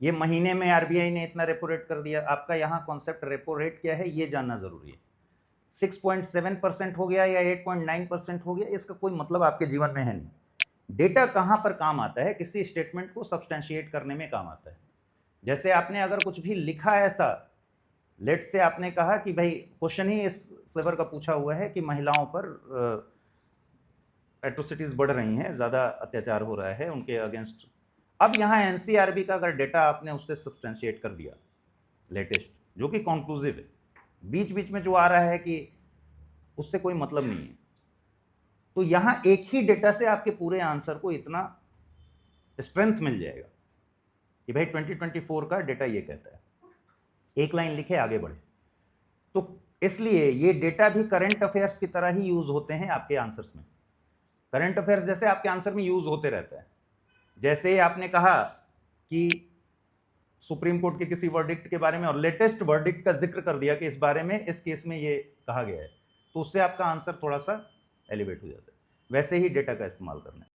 ये महीने में आरबीआई ने इतना रेपो रेट कर दिया। आपका यहाँ कॉन्सेप्ट रेपो रेट क्या है ये जानना जरूरी है। 6.7% हो गया या 8.9% हो गया, इसका कोई मतलब आपके जीवन में है नहीं। डेटा कहाँ पर काम आता है? किसी स्टेटमेंट को सब्सटेंशिएट करने में काम आता है। जैसे आपने अगर कुछ भी लिखा ऐसा, लेट से आपने कहा कि भाई क्वेश्चन ही इस फ्लेवर का पूछा हुआ है कि महिलाओं पर एट्रोसिटीज बढ़ रही हैं, ज़्यादा अत्याचार हो रहा है उनके अगेंस्ट। अब यहाँ एनसीआरबी का अगर डेटा आपने उससे सब्सटेंशिएट कर दिया लेटेस्ट, जो कि कंक्लूसिव है, बीच बीच में जो आ रहा है कि उससे कोई मतलब नहीं है, तो यहाँ एक ही डेटा से आपके पूरे आंसर को इतना स्ट्रेंथ मिल जाएगा कि भाई 2024 का डेटा ये कहता है, एक लाइन लिखे आगे बढ़े। तो इसलिए ये डेटा भी करंट अफेयर्स की तरह ही यूज होते हैं आपके आंसर्स में। करंट अफेयर्स जैसे आपके आंसर में यूज होते रहता है। जैसे आपने कहा कि सुप्रीम कोर्ट के किसी वर्डिक्ट के बारे में और लेटेस्ट वर्डिक्ट का जिक्र कर दिया कि इस बारे में इस केस में ये कहा गया है, तो उससे आपका आंसर थोड़ा सा एलिवेट हो जाता है। वैसे ही डेटा का इस्तेमाल करना है।